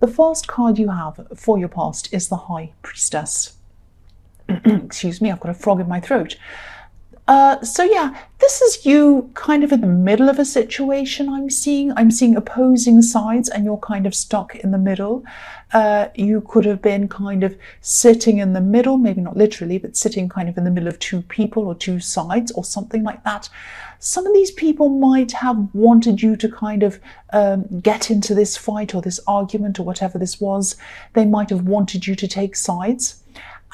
The first card you have for your past is the High Priestess. Excuse me, I've got a frog in my throat. So yeah, this is you kind of in the middle of a situation. I'm seeing opposing sides and you're kind of stuck in the middle. You could have been kind of sitting in the middle, maybe not literally, but sitting kind of in the middle of two people or two sides or something like that. Some of these people might have wanted you to kind of get into this fight or this argument or whatever this was. They might have wanted you to take sides.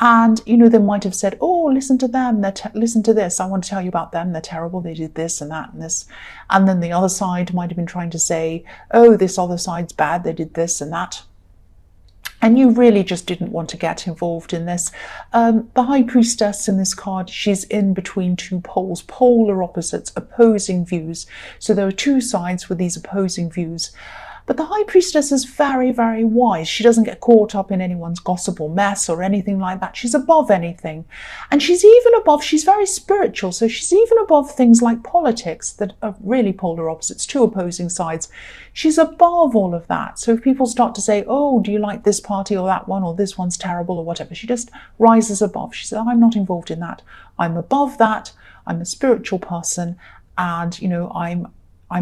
And, you know, they might have said, oh, listen to them, listen to this, I want to tell you about them, they're terrible, they did this and that and this. And then the other side might have been trying to say, oh, this other side's bad, they did this and that. And you really just didn't want to get involved in this. The High Priestess in this card, she's in between two poles, polar opposites, opposing views. So there are two sides with these opposing views. But the High Priestess is very, very wise. She doesn't get caught up in anyone's gossip or mess or anything like that. She's above anything. And she's very spiritual. So she's even above things like politics that are really polar opposites, two opposing sides. She's above all of that. So if people start to say, oh, do you like this party or that one, or this one's terrible or whatever, she just rises above. She says, I'm not involved in that. I'm above that. I'm a spiritual person. And, you know, I'm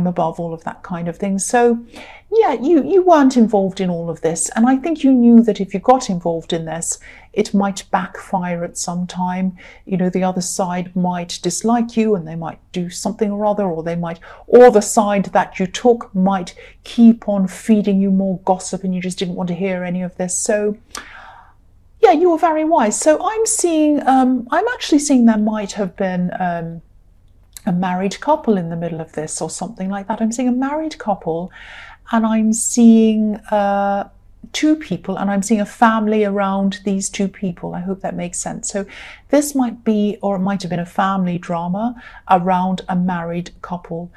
above all of that kind of thing. So yeah, you weren't involved in all of this. And I think you knew that if you got involved in this, it might backfire at some time. You know, the other side might dislike you and they might do something or other, or the side that you took might keep on feeding you more gossip and you just didn't want to hear any of this. So yeah, you were very wise. So I'm actually seeing there might have been a married couple in the middle of this or something like that. I'm seeing a married couple and I'm seeing two people and I'm seeing a family around these two people. I hope that makes sense. So this might be, or it might have been, a family drama around a married couple.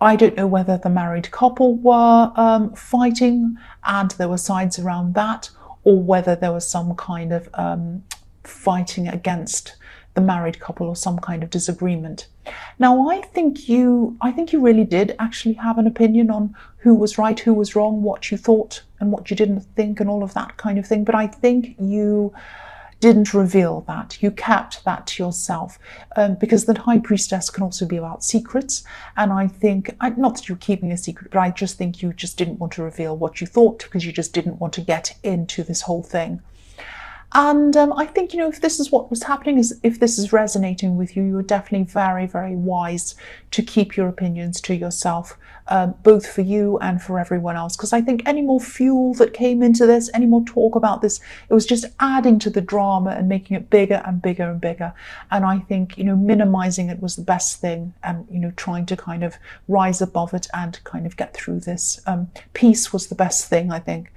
I don't know whether the married couple were fighting and there were sides around that, or whether there was some kind of fighting against the married couple or some kind of disagreement. Now, I think you really did actually have an opinion on who was right, who was wrong, what you thought and what you didn't think and all of that kind of thing. But I think you didn't reveal that. You kept that to yourself, because the High Priestess can also be about secrets. And I think, not that you're keeping a secret, but I just think you just didn't want to reveal what you thought because you just didn't want to get into this whole thing. And I think, you know, if this is what was happening, if this is resonating with you, you're definitely very, very wise to keep your opinions to yourself, both for you and for everyone else. Because I think any more fuel that came into this, any more talk about this, it was just adding to the drama and making it bigger and bigger and bigger. And I think, you know, minimizing it was the best thing, and, you know, trying to kind of rise above it and kind of get through this. Peace was the best thing, I think.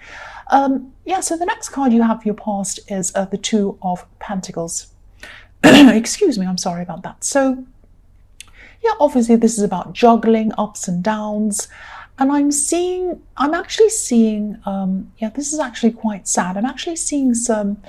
Yeah, so the next card you have for your past is the Two of Pentacles. Excuse me, I'm sorry about that. So, yeah, obviously this is about juggling ups and downs. And I'm actually seeing, yeah, this is actually quite sad. I'm actually seeing some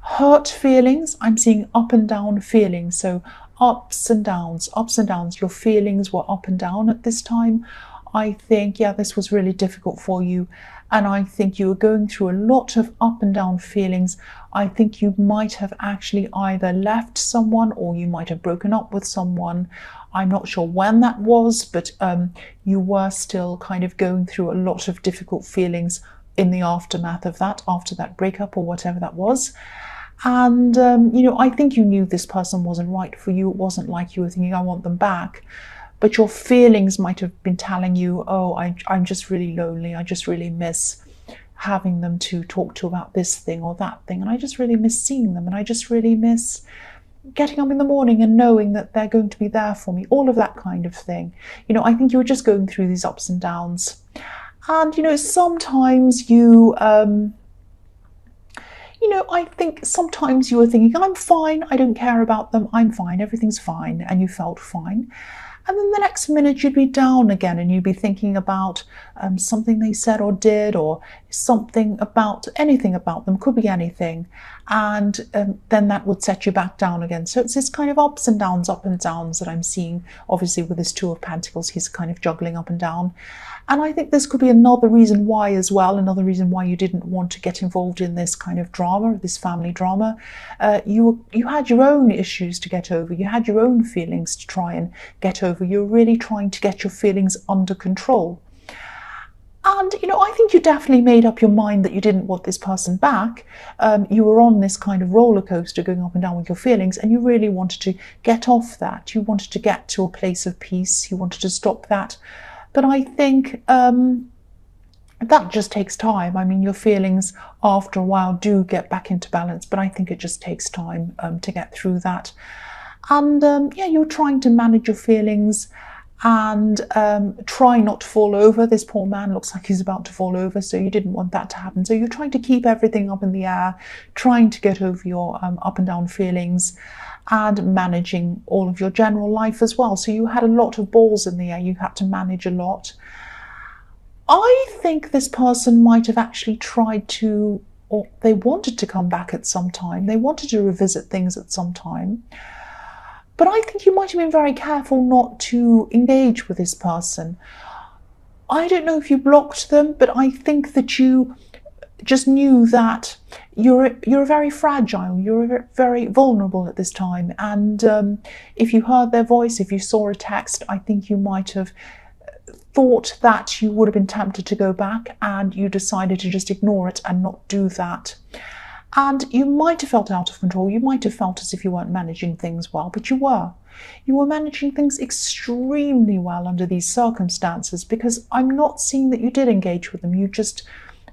hurt feelings. I'm seeing up and down feelings. So ups and downs, ups and downs. Your feelings were up and down at this time. I think, yeah, this was really difficult for you. And I think you were going through a lot of up and down feelings. I think you might have actually either left someone or you might have broken up with someone. I'm not sure when that was, but you were still kind of going through a lot of difficult feelings in the aftermath of that, after that breakup or whatever that was. And, you know, I think you knew this person wasn't right for you. It wasn't like you were thinking, I want them back. But your feelings might have been telling you, oh, I'm just really lonely. I just really miss having them to talk to about this thing or that thing. And I just really miss seeing them. And I just really miss getting up in the morning and knowing that they're going to be there for me. All of that kind of thing. You know, I think you were just going through these ups and downs. And, you know, sometimes you know, I think sometimes you were thinking, I'm fine. I don't care about them. I'm fine. Everything's fine. And you felt fine. And then the next minute you'd be down again and you'd be thinking about something they said or did, or something about anything about them, could be anything. and then that would set you back down again. So it's this kind of ups and downs that I'm seeing. Obviously with this Two of Pentacles, he's kind of juggling up and down. And I think this could be another reason why as well, another reason why you didn't want to get involved in this kind of drama, this family drama. You had your own issues to get over. You had your own feelings to try and get over. You're really trying to get your feelings under control. And, I think you definitely made up your mind that you didn't want this person back. You were on this kind of roller coaster going up and down with your feelings, and you really wanted to get off that. You wanted to get to a place of peace. You wanted to stop that. But I think that just takes time. I mean, your feelings after a while do get back into balance, but I think it just takes time to get through that. And you're trying to manage your feelings and try not to fall over. This poor man looks like he's about to fall over, so you didn't want that to happen. So you're trying to keep everything up in the air, trying to get over your up and down feelings, and managing all of your general life as well. So you had a lot of balls in the air. You had to manage a lot. I think this person might have actually tried to, or they wanted to come back at some time. They wanted to revisit things at some time. But I think you might have been very careful not to engage with this person. I don't know if you blocked them, but I think that you just knew that you're very fragile, you're very vulnerable at this time. And if you heard their voice, if you saw a text, I think you might have thought that you would have been tempted to go back, and you decided to just ignore it and not do that. And you might have felt out of control. You might have felt as if you weren't managing things well, but you were. You were managing things extremely well under these circumstances, because I'm not seeing that you did engage with them. You just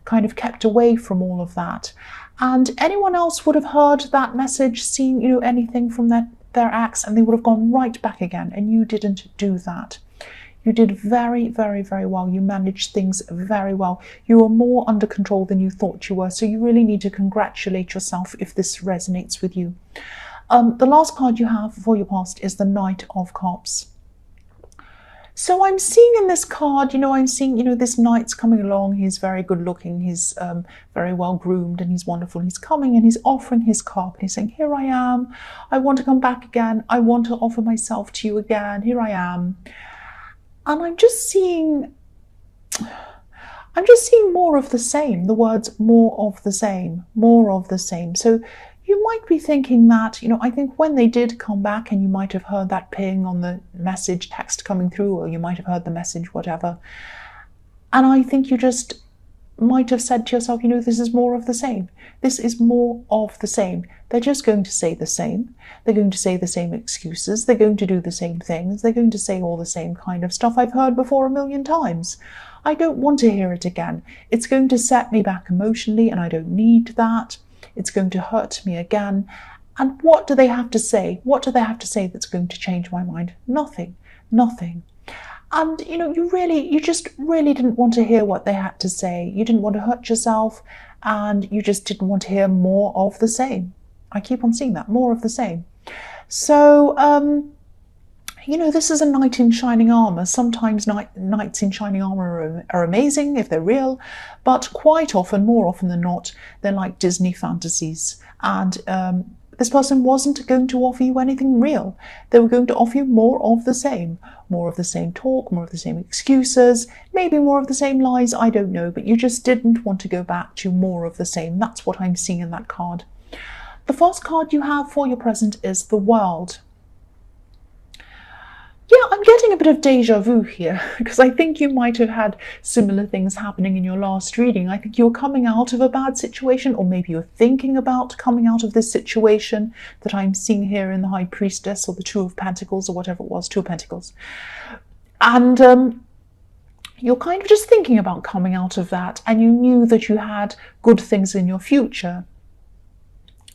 kind of kept away from all of that. And anyone else would have heard that message, seen, anything from their acts, and they would have gone right back again. And you didn't do that. You did very, very, very well. You managed things very well. You were more under control than you thought you were. So you really need to congratulate yourself if this resonates with you. The last card you have for your past is the Knight of Cups. So I'm seeing in this card, I'm seeing, this knight's coming along. He's very good looking. He's very well groomed, and he's wonderful. He's coming and he's offering his cup. And he's saying, here I am. I want to come back again. I want to offer myself to you again. Here I am. And I'm just seeing more of the same. The words more of the same, more of the same. So you might be thinking that, I think when they did come back, and you might have heard that ping on the message text coming through, or you might have heard the message, whatever. And I think you just might have said to yourself, this is more of the same. This is more of the same. They're just going to say the same. They're going to say the same excuses. They're going to do the same things. They're going to say all the same kind of stuff I've heard before a million times. I don't want to hear it again. It's going to set me back emotionally, and I don't need that. It's going to hurt me again. And what do they have to say? What do they have to say that's going to change my mind? Nothing. Nothing. And, you just really didn't want to hear what they had to say. You didn't want to hurt yourself, and you just didn't want to hear more of the same. I keep on seeing that, more of the same. So, this is a knight in shining armor. Sometimes knights in shining armor are amazing if they're real, but quite often, more often than not, they're like Disney fantasies. And this person wasn't going to offer you anything real. They were going to offer you more of the same talk, more of the same excuses, maybe more of the same lies, I don't know, but you just didn't want to go back to more of the same. That's what I'm seeing in that card. The first card you have for your present is the World. Yeah, I'm getting a bit of deja vu here, because I think you might have had similar things happening in your last reading. I think you're coming out of a bad situation, or maybe you're thinking about coming out of this situation that I'm seeing here in the High Priestess, or the Two of Pentacles, or whatever it was, Two of Pentacles. And you're kind of just thinking about coming out of that, and you knew that you had good things in your future.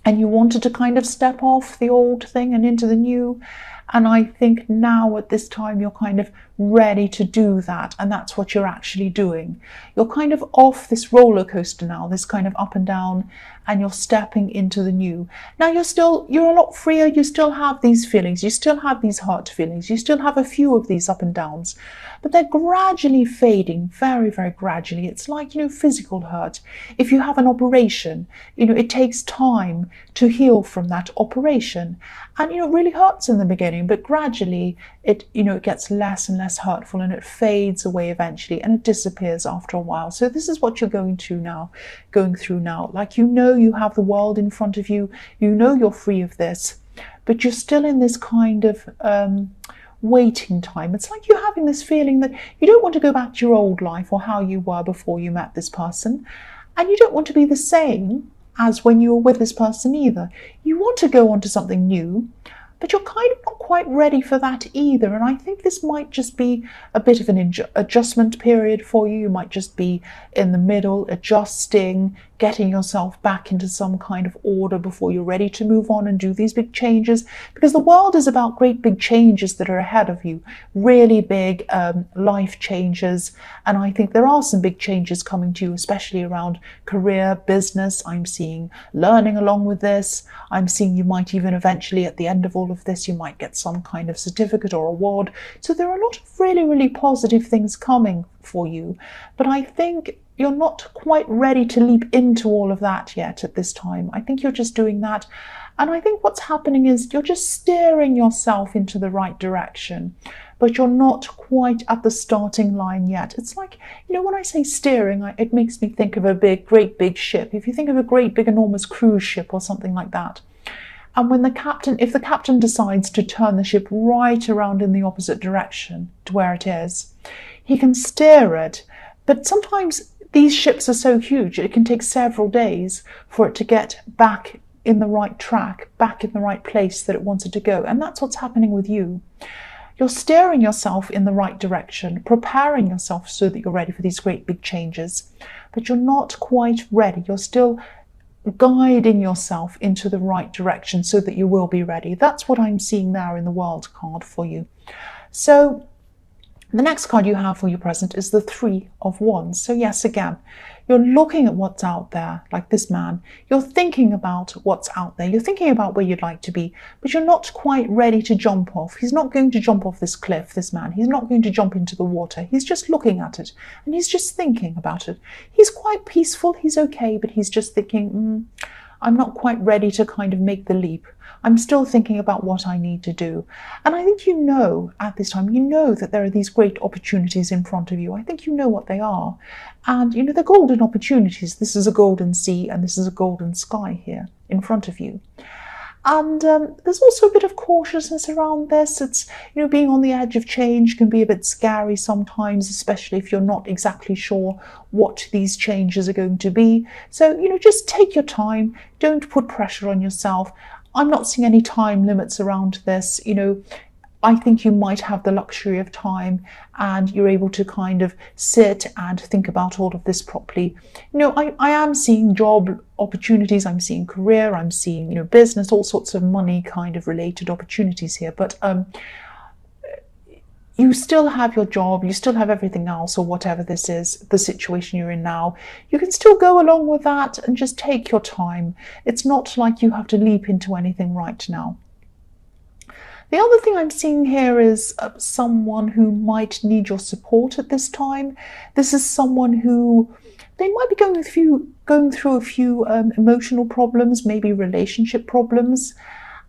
And you wanted to kind of step off the old thing and into the new. And I think now at this time you're kind of ready to do that, and that's what you're actually doing. You're kind of off this roller coaster now, this kind of up and down, and you're stepping into the new. Now you're a lot freer. You still have these feelings, you still have these hurt feelings, you still have a few of these up and downs, but they're gradually fading, very, very gradually. It's like, physical hurt. If you have an operation, it takes time to heal from that operation. And, it really hurts in the beginning, but gradually it gets less and less hurtful, and it fades away eventually, and it disappears after a while. So this is what you're going through now. Like, you have the world in front of you, you're free of this, but you're still in this kind of waiting time. It's like you're having this feeling that you don't want to go back to your old life or how you were before you met this person, and you don't want to be the same as when you were with this person either. You want to go on to something new, but you're kind of not quite ready for that either. And I think this might just be a bit of an adjustment period for you. You might just be in the middle, adjusting, getting yourself back into some kind of order before you're ready to move on and do these big changes, because the world is about great big changes that are ahead of you, really big life changes. And I think there are some big changes coming to you, especially around career, business. I'm seeing learning along with this. I'm seeing you might even eventually, at the end of all of this, you might get some kind of certificate or award. So there are a lot of really, really positive things coming for you. But I think you're not quite ready to leap into all of that yet at this time. I think you're just doing that. And I think what's happening is you're just steering yourself into the right direction, but you're not quite at the starting line yet. It's like, when I say steering, it makes me think of a great big ship. If you think of a great big enormous cruise ship or something like that, and if the captain decides to turn the ship right around in the opposite direction to where it is, he can steer it. But sometimes these ships are so huge, it can take several days for it to get back in the right track, back in the right place that it wanted to go. And that's what's happening with you. You're steering yourself in the right direction, preparing yourself so that you're ready for these great big changes, but you're not quite ready. You're still guiding yourself into the right direction so that you will be ready. That's what I'm seeing there in the World card for you. So the next card you have for your present is the Three of Wands. So yes, again, you're looking at what's out there, like this man. You're thinking about what's out there. You're thinking about where you'd like to be, but you're not quite ready to jump off. He's not going to jump off this cliff, this man. He's not going to jump into the water. He's just looking at it, and he's just thinking about it. He's quite peaceful. He's okay, but he's just thinking, I'm not quite ready to kind of make the leap. I'm still thinking about what I need to do. And I think at this time, that there are these great opportunities in front of you. I think you know what they are. And, they're golden opportunities. This is a golden sea and this is a golden sky here in front of you. And there's also a bit of cautiousness around this. It's, being on the edge of change can be a bit scary sometimes, especially if you're not exactly sure what these changes are going to be. So, just take your time. Don't put pressure on yourself. I'm not seeing any time limits around this. I think you might have the luxury of time and you're able to kind of sit and think about all of this properly. I am seeing job opportunities, I'm seeing career, I'm seeing, business, all sorts of money kind of related opportunities here. But you still have your job, you still have everything else, or whatever this is, the situation you're in now. You can still go along with that and just take your time. It's not like you have to leap into anything right now. The other thing I'm seeing here is someone who might need your support at this time. This is someone who, they might be going through a few emotional problems, maybe relationship problems.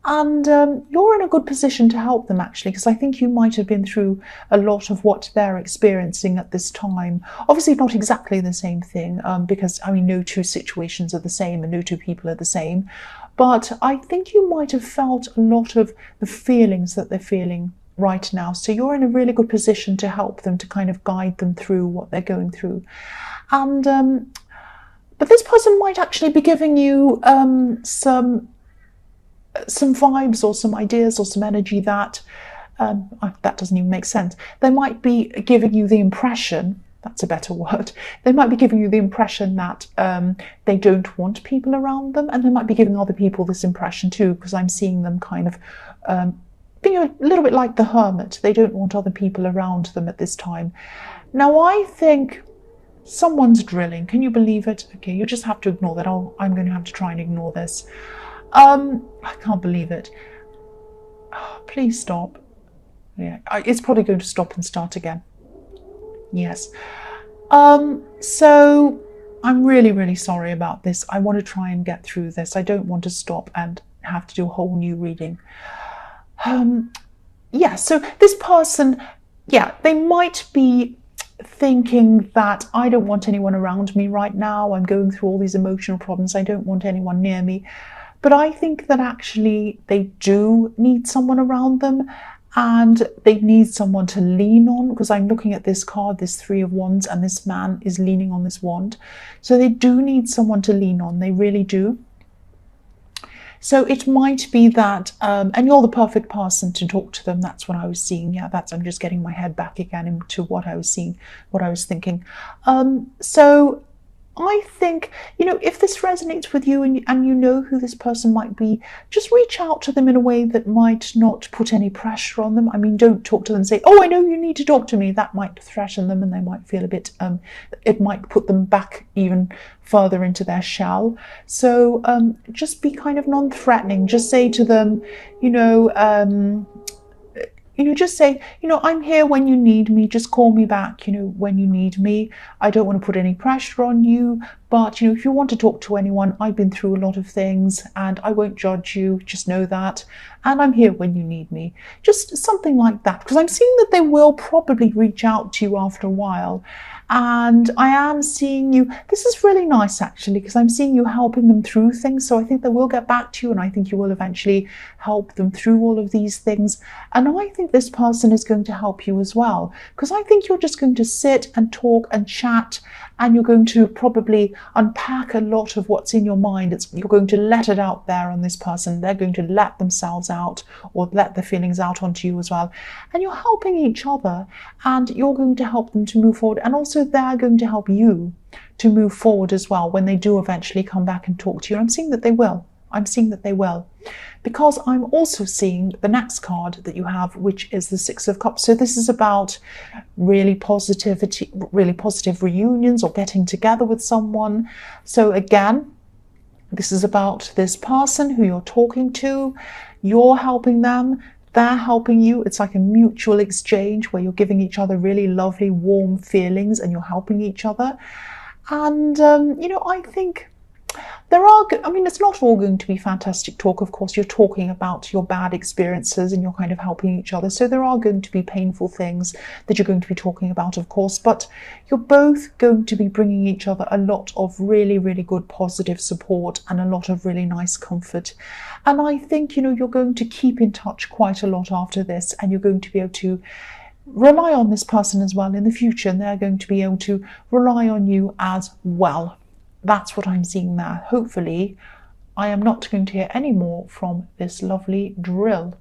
And you're in a good position to help them, actually, because I think you might have been through a lot of what they're experiencing at this time. Obviously not exactly the same thing, because, no two situations are the same and no two people are the same. But I think you might have felt a lot of the feelings that they're feeling right now. So you're in a really good position to help them, to kind of guide them through what they're going through. And but this person might actually be giving you some vibes or some ideas or some energy that doesn't even make sense. They might be giving you the impression, that's a better word, they might be giving you the impression that they don't want people around them, and they might be giving other people this impression too, because I'm seeing them kind of think you're a little bit like the hermit. They don't want other people around them at this time. Now, I think someone's drilling. Can you believe it? Okay, you just have to ignore that. I'm going to have to try and ignore this. I can't believe it. Oh, please stop. Yeah, it's probably going to stop and start again. Yes. So I'm really, really sorry about this. I want to try and get through this. I don't want to stop and have to do a whole new reading. Yeah, so this person, yeah, they might be thinking that I don't want anyone around me right now. I'm going through all these emotional problems. I don't want anyone near me. But I think that actually they do need someone around them, and they need someone to lean on, because I'm looking at this card, this Three of Wands, and this man is leaning on this wand. So they do need someone to lean on. They really do. So it might be that, and you're the perfect person to talk to them. That's what I was seeing. Yeah, I'm just getting my head back again into what I was seeing, what I was thinking. So I think, if this resonates with you and you know who this person might be, just reach out to them in a way that might not put any pressure on them. I mean, don't talk to them and say, oh, I know you need to talk to me. That might threaten them and they might feel a bit, it might put them back even further into their shell. So just be kind of non-threatening. Just say to them, just say, I'm here when you need me. Just call me back, when you need me. I don't want to put any pressure on you. But, if you want to talk to anyone, I've been through a lot of things and I won't judge you. Just know that. And I'm here when you need me. Just something like that. Because I'm seeing that they will probably reach out to you after a while. And I am seeing you, this is really nice actually, because I'm seeing you helping them through things. So I think they will get back to you, and I think you will eventually help them through all of these things. And I think this person is going to help you as well, because I think you're just going to sit and talk and chat, and you're going to probably unpack a lot of what's in your mind. You're going to let it out there on this person. They're going to let themselves out, or let their feelings out onto you as well. And you're helping each other, and you're going to help them to move forward. And also they're going to help you to move forward as well when they do eventually come back and talk to you. And I'm seeing that they will. I'm seeing that they will. Because I'm also seeing the next card that you have, which is the Six of Cups. So this is about really positive reunions or getting together with someone. So again, this is about this person who you're talking to. You're helping them. They're helping you. It's like a mutual exchange where you're giving each other really lovely, warm feelings and you're helping each other. And, I think it's not all going to be fantastic talk. Of course, you're talking about your bad experiences and you're kind of helping each other. So there are going to be painful things that you're going to be talking about, of course, but you're both going to be bringing each other a lot of really, really good positive support and a lot of really nice comfort. And I think, you're going to keep in touch quite a lot after this, and you're going to be able to rely on this person as well in the future, and they're going to be able to rely on you as well. That's what I'm seeing there. Hopefully, I am not going to hear any more from this lovely drill.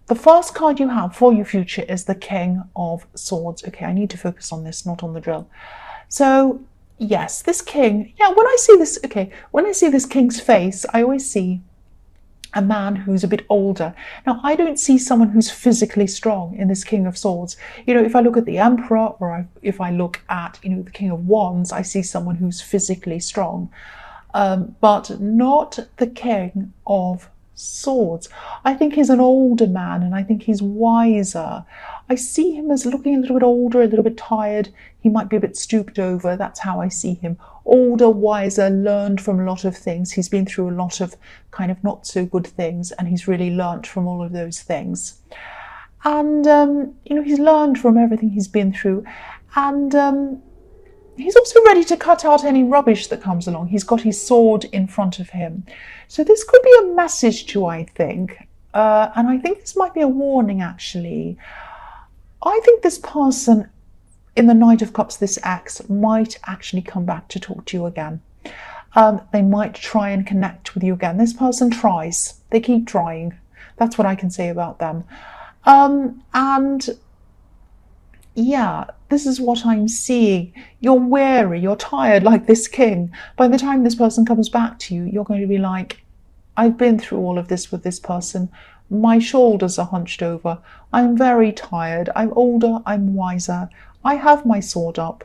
The first card you have for your future is the King of Swords. Okay, I need to focus on this, not on the drill. So, yes, this king, when I see this king's face, I always see a man who's a bit older. Now, I don't see someone who's physically strong in this King of Swords. If I look at the Emperor, or if I look at, the King of Wands, I see someone who's physically strong, but not the King of Swords. I think he's an older man, and I think he's wiser. I see him as looking a little bit older, a little bit tired. He might be a bit stooped over. That's how I see him. Older, wiser, learned from a lot of things. He's been through a lot of kind of not so good things, and he's really learned from all of those things. And, he's learned from everything he's been through. And he's also ready to cut out any rubbish that comes along. He's got his sword in front of him. So this could be a message to you, I think. And I think this might be a warning, actually. I think this person in the Knight of Cups, this ex, might actually come back to talk to you again. They might try and connect with you again. This person tries. They keep trying. That's what I can say about them. This is what I'm seeing. You're weary, you're tired like this king. By the time this person comes back to you, you're going to be like, I've been through all of this with this person. My shoulders are hunched over. I'm very tired. I'm older. I'm wiser. I have my sword up.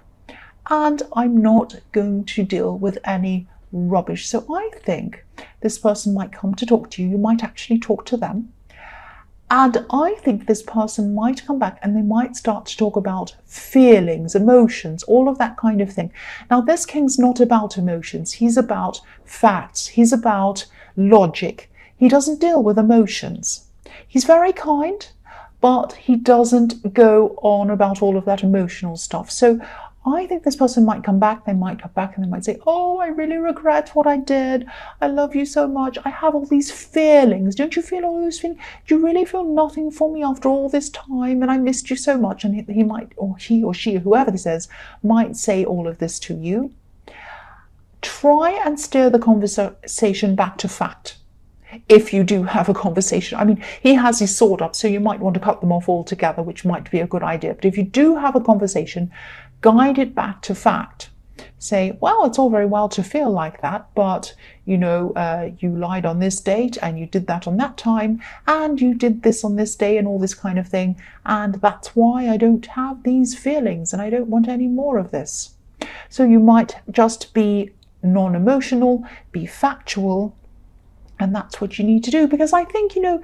And I'm not going to deal with any rubbish. So I think this person might come to talk to you. You might actually talk to them. And I think this person might come back and they might start to talk about feelings, emotions, all of that kind of thing. Now, this king's not about emotions. He's about facts. He's about logic. He doesn't deal with emotions. He's very kind, but he doesn't go on about all of that emotional stuff. So I think this person might come back, they might come back and they might say, oh, I really regret what I did. I love you so much. I have all these feelings. Don't you feel all those feelings? Do you really feel nothing for me after all this time? And I missed you so much. And he might, or he or she, whoever this is, might say all of this to you. Try and steer the conversation back to fact. If you do have a conversation. I mean, he has his sword up, so you might want to cut them off altogether, which might be a good idea. But if you do have a conversation, guide it back to fact. Say, well, it's all very well to feel like that, but, you know, you lied on this date and you did that on that time and you did this on this day and all this kind of thing. And that's why I don't have these feelings and I don't want any more of this. So you might just be non-emotional, be factual, and that's what you need to do. Because I think, you know,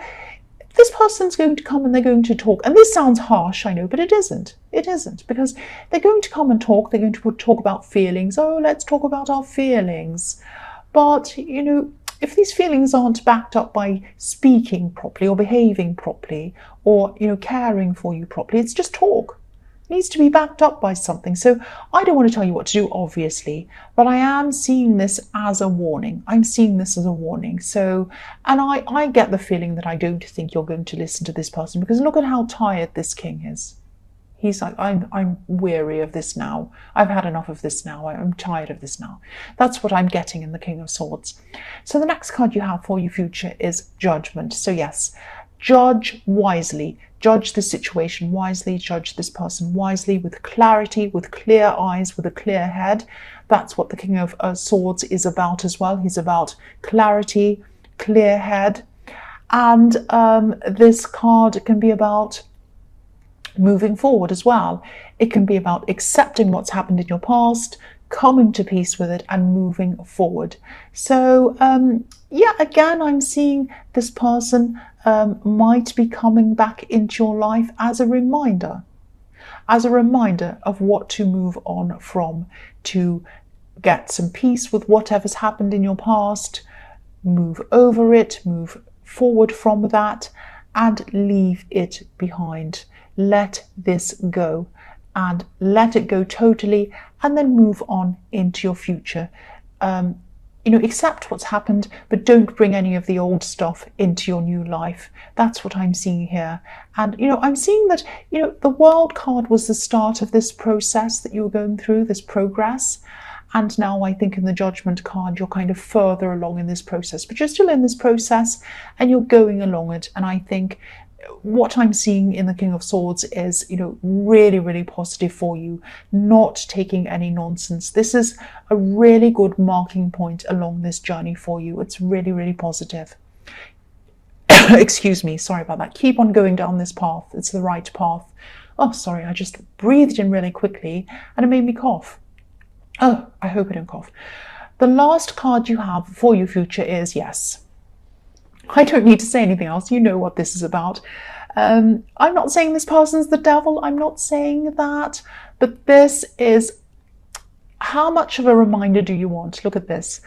this person's going to come and they're going to talk. And this sounds harsh, I know, but it isn't. It isn't. Because they're going to come and talk. They're going to talk about feelings. Oh, let's talk about our feelings. But, you know, if these feelings aren't backed up by speaking properly or behaving properly or, you know, caring for you properly, it's just talk. Needs to be backed up by something. So I don't want to tell you what to do, obviously, but I am seeing this as a warning. I'm seeing this as a warning. So, and I get the feeling that I don't think you're going to listen to this person, because look at how tired this king is. He's like, I'm weary of this now. I've had enough of this now. I'm tired of this now. That's what I'm getting in the King of Swords. So the next card you have for your future is Judgment. So yes, judge wisely. Judge the situation wisely, judge this person wisely, with clarity, with clear eyes, with a clear head. That's what the King of Swords is about as well. He's about clarity, clear head. And this card can be about moving forward as well. It can be about accepting what's happened in your past, coming to peace with it and moving forward. So yeah, again, I'm seeing this person might be coming back into your life as a reminder of what to move on from, to get some peace with whatever's happened in your past, move over it, move forward from that, and leave it behind. Let this go, and let it go totally, and then move on into your future. You know, accept what's happened, but don't bring any of the old stuff into your new life. That's what I'm seeing here. And, you know, I'm seeing that, you know, the World card was the start of this process that you were going through, this progress. And now I think in the Judgment card, you're kind of further along in this process, but you're still in this process and you're going along it. And I think what I'm seeing in the King of Swords is, you know, really, really positive for you, not taking any nonsense. This is a really good marking point along this journey for you. It's really, really positive. Excuse me, sorry about that. Keep on going down this path. It's the right path. Oh, sorry, I just breathed in really quickly and it made me cough. Oh, I hope I don't cough. The last card you have for your future is Yes. I don't need to say anything else. You know what this is about. I'm not saying this person's the devil. I'm not saying that. But this is, how much of a reminder do you want? Look at this.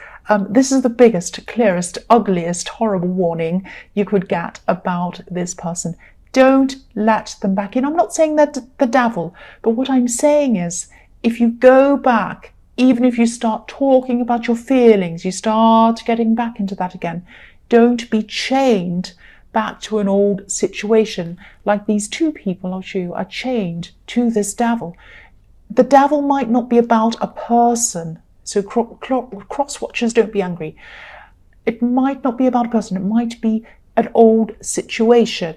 This is the biggest, clearest, ugliest, horrible warning you could get about this person. Don't let them back in. I'm not saying that the devil. But what I'm saying is, if you go back, even if you start talking about your feelings, you start getting back into that again, don't be chained back to an old situation like these two people I'll show you are chained to this devil. The devil might not be about a person. So cross watchers, don't be angry. It might not be about a person. It might be an old situation.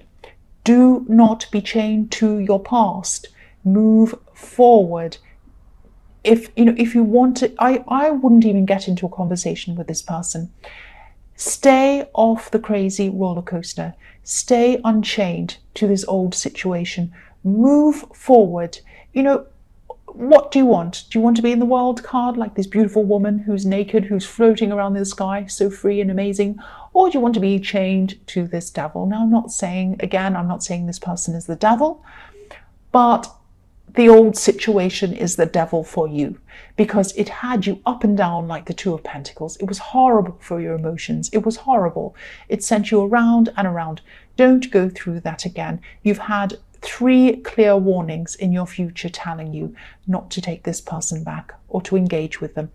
Do not be chained to your past. Move forward. If you want to, I wouldn't even get into a conversation with this person. Stay off the crazy roller coaster. Stay unchained to this old situation. Move forward. You know, what do you want? Do you want to be in the wild card like this beautiful woman who's naked, who's floating around the sky, so free and amazing? Or do you want to be chained to this devil? Now, I'm not saying this person is the devil, but the old situation is the devil for you, because it had you up and down like the Two of Pentacles. It was horrible for your emotions. It was horrible. It sent you around and around. Don't go through that again. You've had 3 clear warnings in your future telling you not to take this person back or to engage with them.